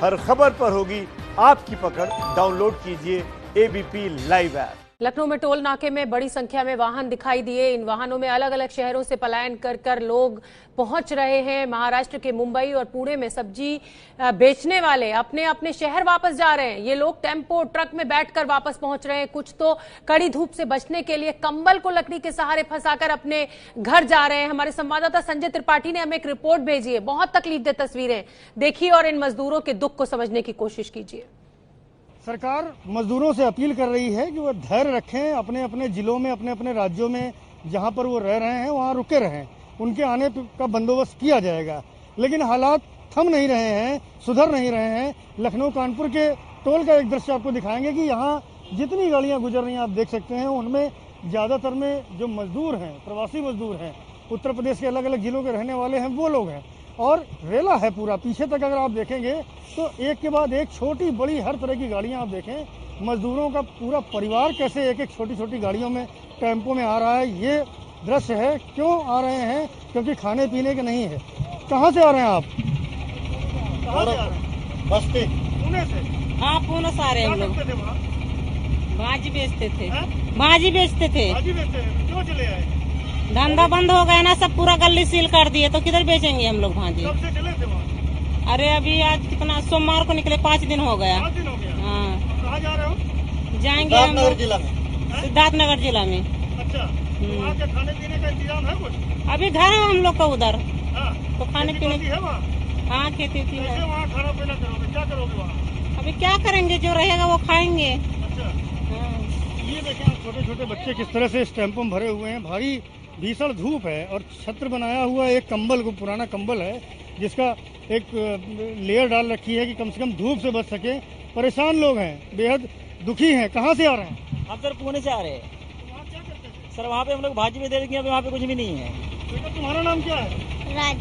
हर खबर पर होगी आपकी पकड़। डाउनलोड कीजिए एबीपी लाइव ऐप। लखनऊ में टोल नाके में बड़ी संख्या में वाहन दिखाई दिए। इन वाहनों में अलग अलग शहरों से पलायन कर लोग पहुंच रहे हैं। महाराष्ट्र के मुंबई और पुणे में सब्जी बेचने वाले अपने अपने शहर वापस जा रहे हैं। ये लोग टेम्पो ट्रक में बैठकर वापस पहुंच रहे हैं। कुछ तो कड़ी धूप से बचने के लिए कंबल को लकड़ी के सहारे फंसाकर अपने घर जा रहे हैं। हमारे संवाददाता संजय त्रिपाठी ने हमें एक रिपोर्ट भेजी है। बहुत तकलीफदेह तस्वीरें देखिए और इन मजदूरों के दुख को समझने की कोशिश कीजिए। सरकार मजदूरों से अपील कर रही है कि वो धैर्य रखें, अपने अपने जिलों में, अपने अपने राज्यों में जहां पर वो रह रहे हैं वहां रुके रहें। उनके आने का बंदोबस्त किया जाएगा। लेकिन हालात थम नहीं रहे हैं, सुधर नहीं रहे हैं। लखनऊ कानपुर के टोल का एक दृश्य आपको दिखाएंगे कि यहाँ जितनी गाड़ियां गुजर रही हैं आप देख सकते हैं, उनमें ज़्यादातर में जो मजदूर हैं, प्रवासी मजदूर हैं, उत्तर प्रदेश के अलग अलग जिलों के रहने वाले हैं, वो लोग हैं। और रेला है पूरा पीछे तक अगर आप देखेंगे तो एक के बाद एक छोटी बड़ी हर तरह की गाड़ियां आप देखें। मजदूरों का पूरा परिवार कैसे एक एक छोटी छोटी गाड़ियों में, टेम्पो में आ रहा है, ये दृश्य है। क्यों आ रहे हैं? क्योंकि खाने पीने के नहीं है। कहाँ से आ रहे हैं आप? कहाँ से आ रहे हैं? बस्ती, पुणे से? हाँ, पुणे से आ रहे हैं हम लोग। भाजी बेचते थे। भाजी बेचते थे। क्यों चले आए? धंधा बंद हो गया ना, सब पूरा गली सील कर दिए, तो किधर बेचेंगे हम लोग भाजी? कब से चले थे वहाँ? अरे अभी आज कितना, सोमवार को निकले, 5 दिन हो गया। 5 दिन हो गया। हाँ। कहाँ जा रहे हो? जाएंगे हम लोग जिला में। सिद्धार्थनगर जिला में। अच्छा, तो वहाँ के खाने पीने का इंतजाम है कुछ? अभी घर है हम लोग का उधर। हाँ, तो खाने पीने की है वहाँ? हाँ, खेती थी। कैसे वहाँ खाना पीना करोगे? क्या करोगे वहाँ? अभी क्या करेंगे, जो रहेगा वो खाएंगे। अच्छा, ये देखें आप, छोटे छोटे बच्चे किस तरह से इस टेम्पो में भरे हुए हैं। भारी भीषण धूप है और छत्र बनाया हुआ एक कंबल को, पुराना कंबल है जिसका एक लेयर डाल रखी है कि कम से कम धूप से बच सके। परेशान लोग हैं, बेहद दुखी हैं। कहाँ से आ रहे हैं? हम सर पुणे से आ रहे हैं। वहाँ क्या करते थे? सर वहाँ पे हम लोग भाजी में दे देंगे, अभी वहाँ पे कुछ भी नहीं है। बेटा तुम्हारा नाम क्या है? राज।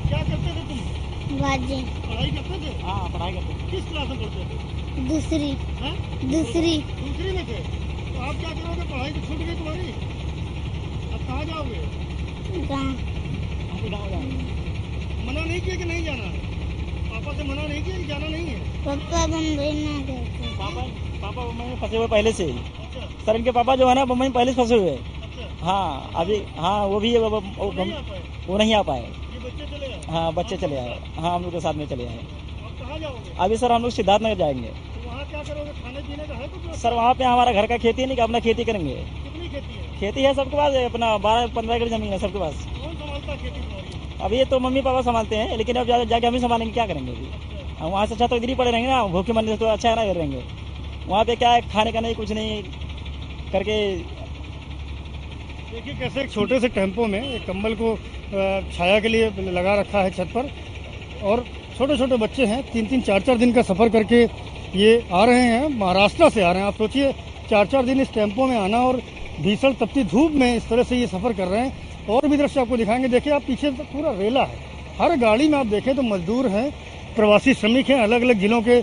क्या करते थे तुम? भाजी। पढ़ाई करते थे? हाँ, पढ़ाई करते थे। किस क्लास में पढ़ते थे? दूसरी। हैं? दूसरी में थे। तो आप क्या करोगे? पढ़ाई तो छूट गई तुम्हारी, अब कहाँ जाओगे? गाँव। मना नहीं किया कि नहीं जाना? पापा से मना नहीं किया कि जाना नहीं है? पापा बम्बई में गए थे। पापा मुंबई में फंसे हुए पहले से ही। अच्छा, सर इनके पापा जो है ना मुंबई में पहले से फंसे हुए। अच्छा, हाँ अभी, हाँ वो भी नहीं आ पाए? वो नहीं आ पाए। ये बच्चे चले गए? हाँ बच्चे चले आए। हाँ हम लोग के साथ में चले आए। अब कहाँ जाओगे? अभी सर हम लोग सिद्धार्थनगर जाएंगे। तो वहाँ क्या करोगे? खाने पीने का है कुछ? सर वहाँ पे हमारा घर का खेती है, नहीं कि अपना खेती करेंगे। कितनी खेती है? खेती है सबके पास, अपना 12-15 एकड़ जमीन है सबके पास। कौन संभालता है खेती तुम्हारी? अभी ये तो मम्मी पापा संभालते हैं, लेकिन अब जाके हम ही संभालेंगे, क्या करेंगे अभी? हम वहाँ से अच्छा तो इधर ही पड़े रहेंगे ना, भूखे मरने से तो अच्छा है ना इधर रहेंगे। वहाँ पे क्या है, खाने का नहीं, कुछ नहीं करके। देखिए कैसे एक छोटे से टेम्पो में एक कंबल को छाया के लिए लगा रखा है छत पर, और छोटे छोटे बच्चे हैं। 3-3, 4-4 दिन का सफ़र करके ये आ रहे हैं। महाराष्ट्र से आ रहे हैं। आप सोचिए 4-4 दिन इस टेम्पो में आना और भीषण तपती धूप में इस तरह से ये सफ़र कर रहे हैं। और भी दृश्य आपको दिखाएंगे। देखिए आप, पीछे तो पूरा रेला है। हर गाड़ी में आप देखें तो मजदूर हैं, प्रवासी श्रमिक हैं, अलग अलग जिलों के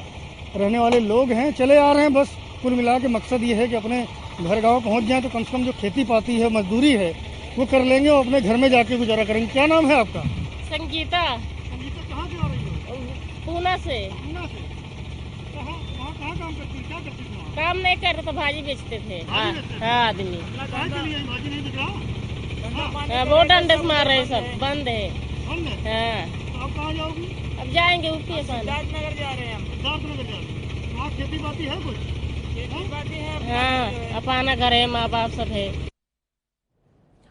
रहने वाले लोग हैं, चले आ रहे हैं। बस कुल मिला के मकसद ये है कि अपने घर गाँव पहुँच जाएँ तो कम से कम जो खेती पाती है, मजदूरी है, वो कर लेंगे और अपने घर में जाके गुजारा करेंगे। क्या नाम है आपका? संगीता। संगीता, कहाँ से आ रही हो? पुणे से। पूना से। कहाँ काम करती है? क्या करती है? काम नहीं कर रहे तो भाजी बेचते थे। हाँ आदमी। कहाँ चली है? भाजी नहीं दिख रहा? वो डंडे मार रहे, सब बंद है। बंद है? हाँ, तो आप कहाँ जाओगी? अब जाएंगे ऊपी। सिद्धार्थनगर जा रहे हैं हम। सिद्धार्थनगर जा रहे हैं। वहाँ खेती बाती है कुछ? खेती बाती है। हाँ, अपना घर है, माँ बाप सब है।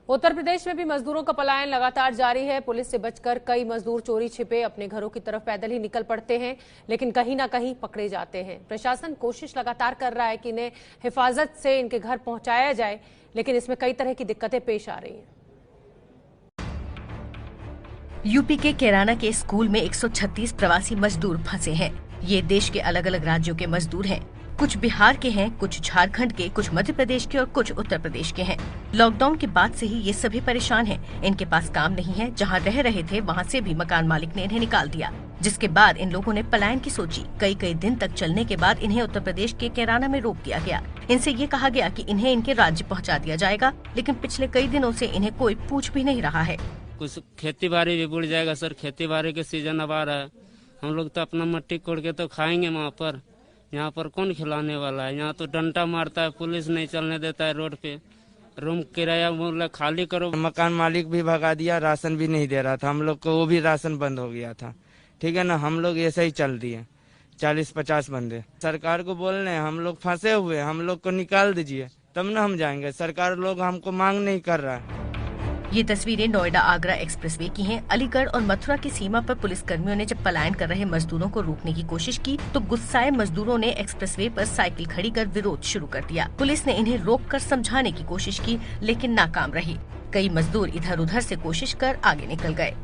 उत्तर प्रदेश में भी मजदूरों का पलायन लगातार जारी है। पुलिस से बचकर कई मजदूर चोरी छिपे अपने घरों की तरफ पैदल ही निकल पड़ते हैं, लेकिन कहीं ना कहीं पकड़े जाते हैं। प्रशासन कोशिश लगातार कर रहा है कि इन्हें हिफाजत से इनके घर पहुंचाया जाए, लेकिन इसमें कई तरह की दिक्कतें पेश आ रही हैं। यूपी के कैराना के स्कूल में 136 प्रवासी मजदूर फंसे हैं। ये देश के अलग अलग राज्यों के मजदूर हैं। कुछ बिहार के हैं, कुछ झारखंड के, कुछ मध्य प्रदेश के और कुछ उत्तर प्रदेश के हैं। लॉकडाउन के बाद से ही ये सभी परेशान हैं। इनके पास काम नहीं है। जहां रह रहे थे वहां से भी मकान मालिक ने इन्हें निकाल दिया, जिसके बाद इन लोगों ने पलायन की सोची। कई दिन तक चलने के बाद इन्हें उत्तर प्रदेश के कैराना में रोक दिया गया। इनसे ये कहा गया कि इन्हें इनके राज्य पहुँचा दिया जाएगा, लेकिन पिछले कई दिनों से इन्हें कोई पूछ भी नहीं रहा है। कुछ खेती बाड़ी भी बुड़ जाएगा सर, खेती बाड़ी के सीजन अब आ रहा है, हम लोग तो अपना मट्टी कोड़ के तो खाएंगे वहाँ पर। यहाँ पर कौन खिलाने वाला है? यहाँ तो डंडा मारता है, पुलिस नहीं चलने देता है रोड पे। रूम किराया बोला खाली करो। मकान मालिक भी भगा दिया, राशन भी नहीं दे रहा था हम लोग को, वो भी राशन बंद हो गया था। ठीक है ना, हम लोग ऐसे ही चल दिए 40-50 बंदे। सरकार को बोल रहे हैं हम लोग फंसे हुए, हम लोग को निकाल दीजिए तब ना हम जाएंगे। सरकार लोग हमको मांग नहीं कर रहा है। ये तस्वीरें नोएडा आगरा एक्सप्रेसवे की हैं। अलीगढ़ और मथुरा की सीमा पर पुलिस कर्मियों ने जब पलायन कर रहे मजदूरों को रोकने की कोशिश की तो गुस्साए मजदूरों ने एक्सप्रेसवे पर साइकिल खड़ी कर विरोध शुरू कर दिया। पुलिस ने इन्हें रोककर समझाने की कोशिश की लेकिन नाकाम रही। कई मजदूर इधर उधर से कोशिश कर आगे निकल गए।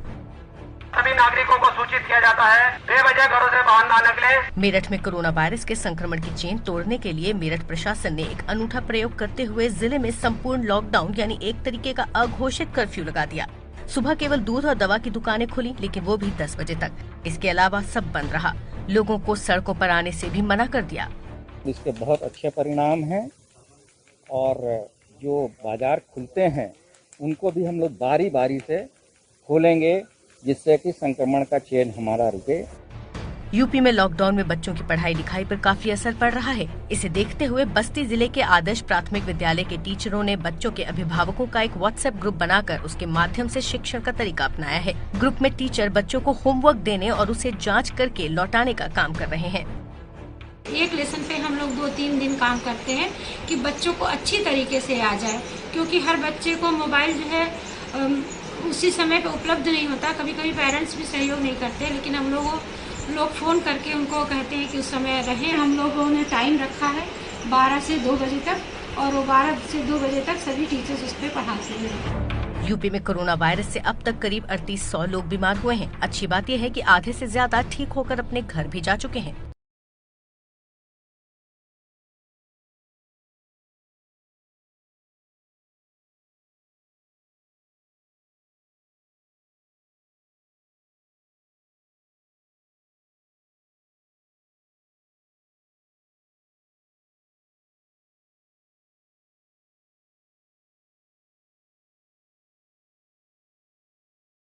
सभी नागरिकों को सूचित किया जाता है बेवजह घरों से बाहर ना निकले। मेरठ में कोरोना वायरस के संक्रमण की चेन तोड़ने के लिए मेरठ प्रशासन ने एक अनूठा प्रयोग करते हुए जिले में संपूर्ण लॉकडाउन यानी एक तरीके का अघोषित कर्फ्यू लगा दिया। सुबह केवल दूध और दवा की दुकानें खुली, लेकिन वो भी 10 बजे तक। इसके अलावा सब बंद रहा। लोगों को सड़कों पर आने से भी मना कर दिया। इसके बहुत अच्छे परिणाम हैं और जो बाजार खुलते हैं उनको भी हम लोग बारी बारी से खोलेंगे जिससे कि संक्रमण का चेन हमारा रुके। यूपी में लॉकडाउन में बच्चों की पढ़ाई लिखाई पर काफी असर पड़ रहा है। इसे देखते हुए बस्ती जिले के आदर्श प्राथमिक विद्यालय के टीचरों ने बच्चों के अभिभावकों का एक व्हाट्सएप ग्रुप बनाकर उसके माध्यम से शिक्षण का तरीका अपनाया है। ग्रुप में टीचर बच्चों को होमवर्क देने और उसे जांच करके लौटाने का काम कर रहे हैं। एक लेसन पे हम लोग 2-3 दिन काम करते हैं कि बच्चों को अच्छी तरीके से आ जाए, क्योंकि हर बच्चे को मोबाइल जो है उसी समय पे उपलब्ध नहीं होता। कभी कभी पेरेंट्स भी सहयोग नहीं करते, लेकिन हम लोग फ़ोन करके उनको कहते हैं कि उस समय रहें। हम लोगों ने टाइम रखा है 12 से 2 बजे तक और वो 12 से 2 बजे तक सभी टीचर्स उस पर पढ़ाते हैं। यूपी में कोरोना वायरस से अब तक करीब 3800 लोग बीमार हुए हैं। अच्छी बात यह है कि आधे से ज्यादा ठीक होकर अपने घर भी जा चुके हैं।